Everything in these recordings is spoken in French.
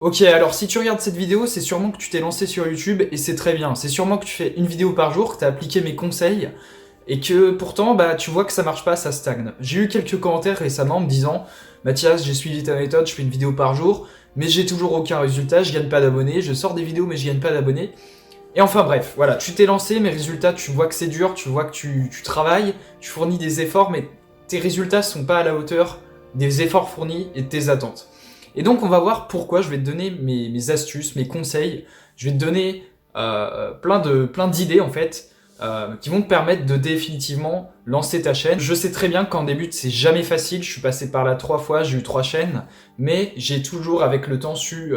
Ok, alors si tu regardes cette vidéo, c'est sûrement que tu t'es lancé sur YouTube et c'est très bien. C'est sûrement que tu fais une vidéo par jour, que tu as appliqué mes conseils et que pourtant tu vois que ça marche pas, ça stagne. J'ai eu quelques commentaires récemment me disant Mathias, j'ai suivi ta méthode, je fais une vidéo par jour, mais j'ai toujours aucun résultat, je gagne pas d'abonnés, je sors des vidéos mais je gagne pas d'abonnés. Et enfin bref, voilà, tu t'es lancé, mes résultats, tu vois que c'est dur, tu vois que tu travailles, tu fournis des efforts, mais tes résultats sont pas à la hauteur des efforts fournis et de tes attentes. Et donc on va voir pourquoi, je vais te donner mes astuces, mes conseils, je vais te donner plein d'idées en fait, qui vont te permettre de définitivement lancer ta chaîne. Je sais très bien qu'en début c'est jamais facile, je suis passé par là 3 fois, j'ai eu 3 chaînes, mais j'ai toujours avec le temps su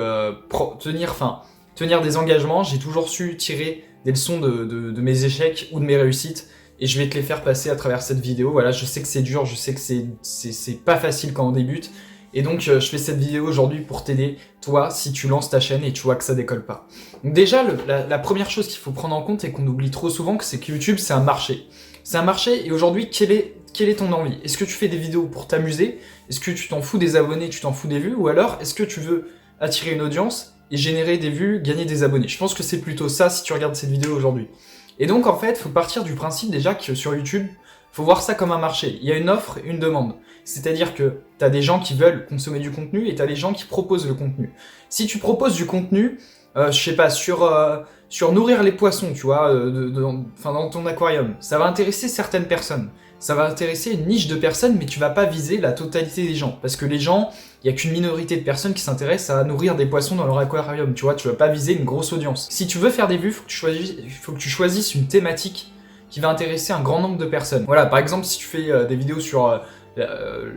tenir des engagements, j'ai toujours su tirer des leçons de mes échecs ou de mes réussites, et je vais te les faire passer à travers cette vidéo. Voilà, je sais que c'est dur, je sais que c'est pas facile quand on débute, et donc je fais cette vidéo aujourd'hui pour t'aider, toi, si tu lances ta chaîne et tu vois que ça décolle pas. Donc déjà, la première chose qu'il faut prendre en compte et qu'on oublie trop souvent, c'est que YouTube, c'est un marché. C'est un marché, et aujourd'hui, quelle est ton envie? Est-ce que tu fais des vidéos pour t'amuser? Est-ce que tu t'en fous des abonnés, tu t'en fous des vues? Ou alors, est-ce que tu veux attirer une audience et générer des vues, gagner des abonnés? Je pense que c'est plutôt ça si tu regardes cette vidéo aujourd'hui. Et donc, en fait, il faut partir du principe déjà que sur YouTube, faut voir ça comme un marché. Il y a une offre et une demande. C'est-à-dire que tu as des gens qui veulent consommer du contenu et tu as des gens qui proposent le contenu. Si tu proposes du contenu, je sais pas, sur nourrir les poissons, tu vois, dans ton aquarium, ça va intéresser certaines personnes. Ça va intéresser une niche de personnes, mais tu vas pas viser la totalité des gens. Parce que les gens, il y a qu'une minorité de personnes qui s'intéressent à nourrir des poissons dans leur aquarium, tu vois, tu vas pas viser une grosse audience. Si tu veux faire des vues, faut que tu choisisses une thématique qui va intéresser un grand nombre de personnes. Voilà, par exemple, si tu fais des vidéos sur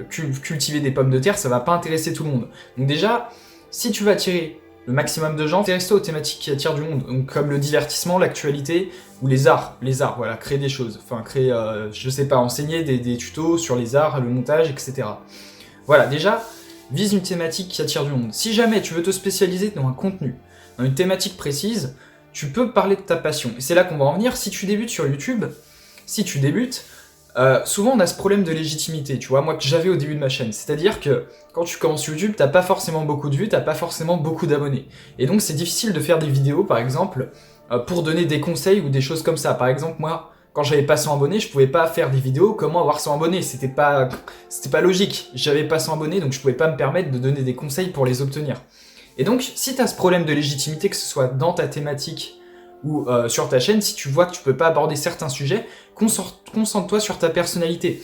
cultiver des pommes de terre, ça va pas intéresser tout le monde. Donc déjà, si tu veux attirer le maximum de gens, intéresse-toi aux thématiques qui attirent du monde, donc comme le divertissement, l'actualité ou les arts, voilà, créer des choses, enfin créer, je sais pas, enseigner des tutos sur les arts, le montage, etc. Voilà, déjà, vise une thématique qui attire du monde. Si jamais tu veux te spécialiser dans un contenu, dans une thématique précise, tu peux parler de ta passion. Et c'est là qu'on va en venir. Si tu débutes sur YouTube, souvent on a ce problème de légitimité, tu vois, moi que j'avais au début de ma chaîne. C'est-à-dire que quand tu commences YouTube, t'as pas forcément beaucoup de vues, t'as pas forcément beaucoup d'abonnés. Et donc c'est difficile de faire des vidéos, par exemple, pour donner des conseils ou des choses comme ça. Par exemple, moi, quand j'avais pas 100 abonnés, je pouvais pas faire des vidéos comment avoir 100 abonnés. C'était pas logique. J'avais pas 100 abonnés, donc je pouvais pas me permettre de donner des conseils pour les obtenir. Et donc, si tu as ce problème de légitimité, que ce soit dans ta thématique ou sur ta chaîne, si tu vois que tu peux pas aborder certains sujets, concentre-toi sur ta personnalité.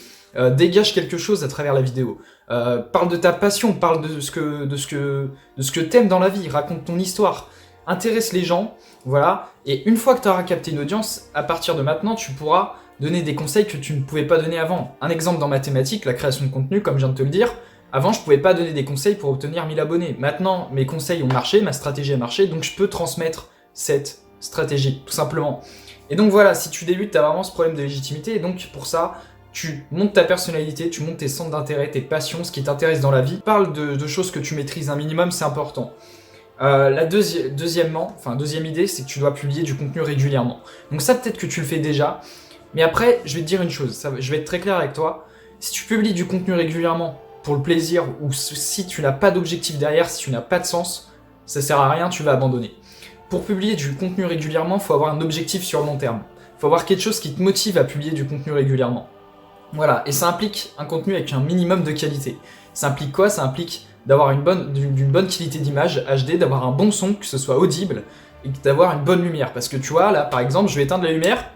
Dégage quelque chose à travers la vidéo. Parle de ta passion, parle de ce que t'aimes dans la vie, raconte ton histoire. Intéresse les gens, voilà. Et une fois que tu auras capté une audience, à partir de maintenant, tu pourras donner des conseils que tu ne pouvais pas donner avant. Un exemple dans ma thématique, la création de contenu, comme je viens de te le dire, avant, je pouvais pas donner des conseils pour obtenir 1000 abonnés. Maintenant, mes conseils ont marché, ma stratégie a marché, donc je peux transmettre cette stratégie, tout simplement. Et donc voilà, si tu débutes, tu as vraiment ce problème de légitimité, et donc pour ça, tu montes ta personnalité, tu montes tes centres d'intérêt, tes passions, ce qui t'intéresse dans la vie. Parle de choses que tu maîtrises un minimum, c'est important. La deuxième idée, c'est que tu dois publier du contenu régulièrement. Donc ça, peut-être que tu le fais déjà, mais après, je vais te dire une chose, je vais être très clair avec toi. Si tu publies du contenu régulièrement pour le plaisir, ou si tu n'as pas d'objectif derrière, si tu n'as pas de sens, ça sert à rien, tu vas abandonner. Pour publier du contenu régulièrement, il faut avoir un objectif sur le long terme. Il faut avoir quelque chose qui te motive à publier du contenu régulièrement. Voilà, et ça implique un contenu avec un minimum de qualité. Ça implique quoi? Ça implique d'avoir d'une bonne qualité d'image HD, d'avoir un bon son, que ce soit audible, et d'avoir une bonne lumière. Parce que tu vois, là par exemple, je vais éteindre la lumière,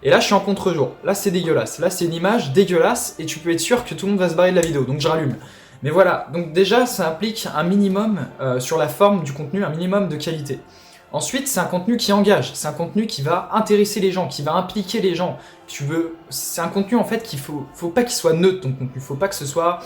et là je suis en contre-jour. Là c'est dégueulasse, là c'est une image dégueulasse, et tu peux être sûr que tout le monde va se barrer de la vidéo, donc je rallume. Mais voilà, donc déjà ça implique un minimum sur la forme du contenu, un minimum de qualité. Ensuite, c'est un contenu qui engage, c'est un contenu qui va intéresser les gens, qui va impliquer les gens. C'est un contenu en fait faut pas qu'il soit neutre ton contenu, faut pas que ce soit,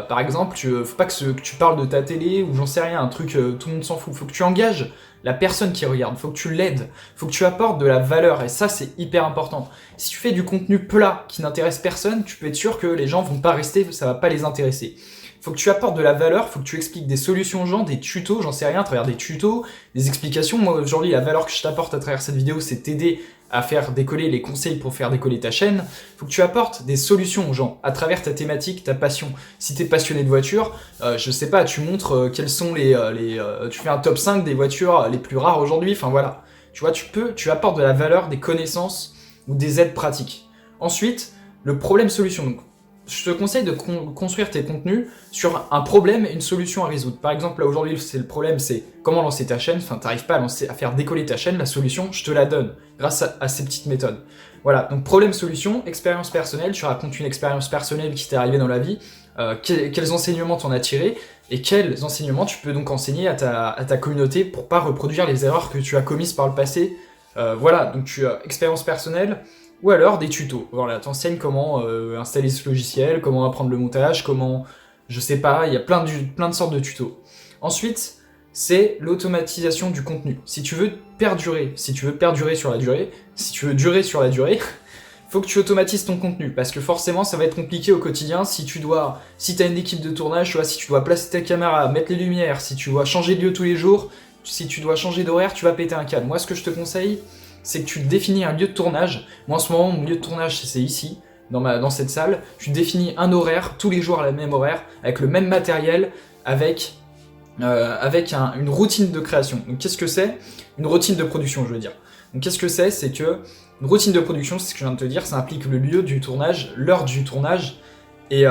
par exemple, faut pas que tu parles de ta télé ou j'en sais rien, un truc tout le monde s'en fout. Faut que tu engages la personne qui regarde, faut que tu l'aides, faut que tu apportes de la valeur et ça c'est hyper important. Si tu fais du contenu plat qui n'intéresse personne, tu peux être sûr que les gens vont pas rester, ça va pas les intéresser. Faut que tu apportes de la valeur, faut que tu expliques des solutions aux gens, des tutos, j'en sais rien, à travers des tutos, des explications. Moi aujourd'hui, la valeur que je t'apporte à travers cette vidéo, c'est t'aider à faire décoller, les conseils pour faire décoller ta chaîne, il faut que tu apportes des solutions aux gens, à travers ta thématique, ta passion. Si tu es passionné de voitures, je sais pas, tu montres quels sont tu fais un top 5 des voitures les plus rares aujourd'hui, enfin voilà. Tu vois, tu apportes de la valeur, des connaissances ou des aides pratiques. Ensuite, le problème-solution. Donc, je te conseille de construire tes contenus sur un problème et une solution à résoudre. Par exemple, là aujourd'hui, le problème, c'est comment lancer ta chaîne. Enfin, t'arrives pas à faire décoller ta chaîne. La solution, je te la donne grâce à ces petites méthodes. Voilà, donc problème-solution, expérience personnelle. Tu racontes une expérience personnelle qui t'est arrivée dans la vie. Quels enseignements t'en as tiré et quels enseignements tu peux donc enseigner à ta communauté pour pas reproduire les erreurs que tu as commises par le passé. Voilà, donc tu as expérience personnelle. Ou alors des tutos. Voilà, t'enseignes comment installer ce logiciel, comment apprendre le montage, comment... Je sais pas, il y a plein de sortes de tutos. Ensuite, c'est l'automatisation du contenu. Si tu veux perdurer sur la durée, si tu veux durer sur la durée, faut que tu automatises ton contenu, parce que forcément ça va être compliqué au quotidien si t'as une équipe de tournage, tu vois, si tu dois placer ta caméra, mettre les lumières, si tu dois changer de lieu tous les jours, si tu dois changer d'horaire, tu vas péter un câble. Moi, ce que je te conseille, c'est que tu définis un lieu de tournage. Moi, en ce moment, mon lieu de tournage, c'est ici, dans cette salle. Tu définis un horaire, tous les jours à la même horaire, avec le même matériel, avec une routine de création. Donc, qu'est-ce que c'est? Une routine de production, je veux dire. Donc, qu'est-ce que c'est? C'est que une routine de production, c'est ce que je viens de te dire, ça implique le lieu du tournage, l'heure du tournage, et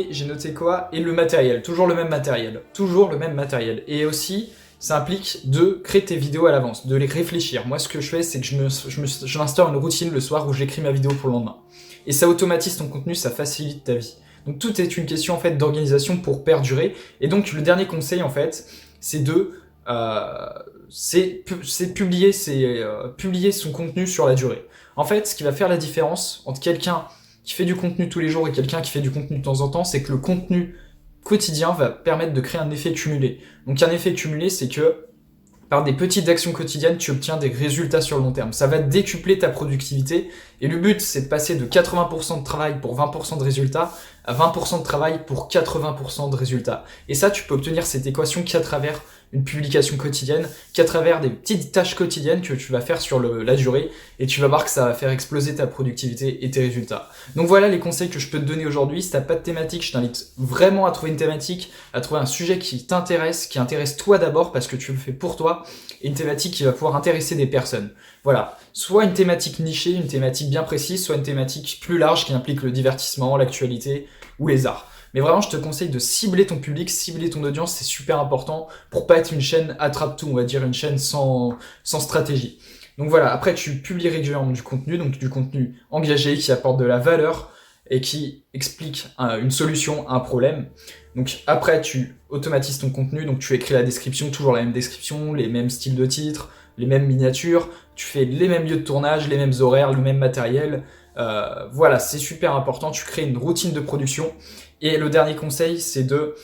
j'ai noté quoi? Et le matériel, toujours le même matériel. Toujours le même matériel. Et aussi... ça implique de créer tes vidéos à l'avance, de les réfléchir. Moi, ce que je fais, c'est que je m'instaure une routine le soir où j'écris ma vidéo pour le lendemain. Et ça automatise ton contenu, ça facilite ta vie. Donc tout est une question en fait d'organisation pour perdurer. Et donc le dernier conseil en fait, c'est publier son contenu sur la durée. En fait, ce qui va faire la différence entre quelqu'un qui fait du contenu tous les jours et quelqu'un qui fait du contenu de temps en temps, c'est que le contenu quotidien va permettre de créer un effet cumulé. Donc un effet cumulé, c'est que par des petites actions quotidiennes, tu obtiens des résultats sur le long terme. Ça va décupler ta productivité et le but, c'est de passer de 80% de travail pour 20% de résultats à 20% de travail pour 80% de résultats. Et ça, tu peux obtenir cette équation qu'à travers une publication quotidienne, qu'à travers des petites tâches quotidiennes que tu vas faire sur la durée, et tu vas voir que ça va faire exploser ta productivité et tes résultats. Donc voilà les conseils que je peux te donner aujourd'hui. Si t'as pas de thématique, je t'invite vraiment à trouver une thématique, à trouver un sujet qui t'intéresse, qui intéresse toi d'abord parce que tu le fais pour toi, et une thématique qui va pouvoir intéresser des personnes. Voilà, soit une thématique nichée, une thématique bien précise, soit une thématique plus large qui implique le divertissement, l'actualité ou les arts. Mais vraiment, je te conseille de cibler ton public, cibler ton audience, c'est super important pour pas être une chaîne attrape-tout, on va dire une chaîne sans stratégie. Donc voilà, après tu publies régulièrement du contenu, donc du contenu engagé qui apporte de la valeur et qui explique une solution à un problème. Donc après tu automatises ton contenu, donc tu écris la description, toujours la même description, les mêmes styles de titres, les mêmes miniatures, tu fais les mêmes lieux de tournage, les mêmes horaires, le même matériel. Voilà, c'est super important, tu crées une routine de production. Et le dernier conseil, c'est de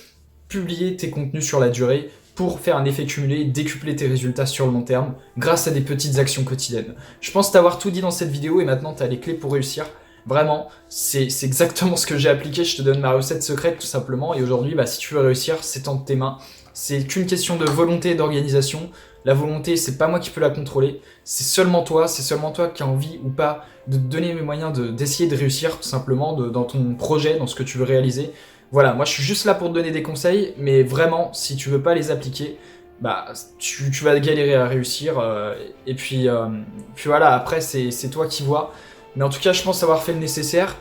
publier tes contenus sur la durée pour faire un effet cumulé et décupler tes résultats sur le long terme grâce à des petites actions quotidiennes. Je pense t'avoir tout dit dans cette vidéo et maintenant tu as les clés pour réussir. Vraiment, c'est exactement ce que j'ai appliqué, je te donne ma recette secrète tout simplement. Et aujourd'hui, si tu veux réussir, c'est entre tes mains. C'est qu'une question de volonté et d'organisation. La volonté, c'est pas moi qui peux la contrôler, c'est seulement toi qui as envie ou pas de te donner les moyens d'essayer de réussir tout simplement dans ton projet, dans ce que tu veux réaliser. Voilà, moi je suis juste là pour te donner des conseils, mais vraiment, si tu veux pas les appliquer, tu vas galérer à réussir. Et puis voilà, après c'est toi qui vois. Mais en tout cas, je pense avoir fait le nécessaire.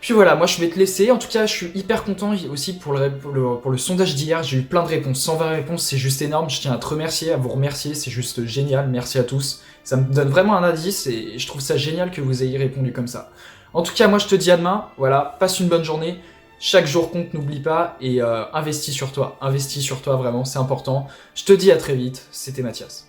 Puis voilà, moi je vais te laisser. En tout cas, je suis hyper content aussi pour le sondage d'hier. J'ai eu plein de réponses. 120 réponses, c'est juste énorme. Je tiens à te remercier, à vous remercier. C'est juste génial. Merci à tous. Ça me donne vraiment un indice et je trouve ça génial que vous ayez répondu comme ça. En tout cas, moi je te dis à demain. Voilà, passe une bonne journée. Chaque jour compte, n'oublie pas. Et investis sur toi. Investis sur toi, vraiment, c'est important. Je te dis à très vite. C'était Mathias.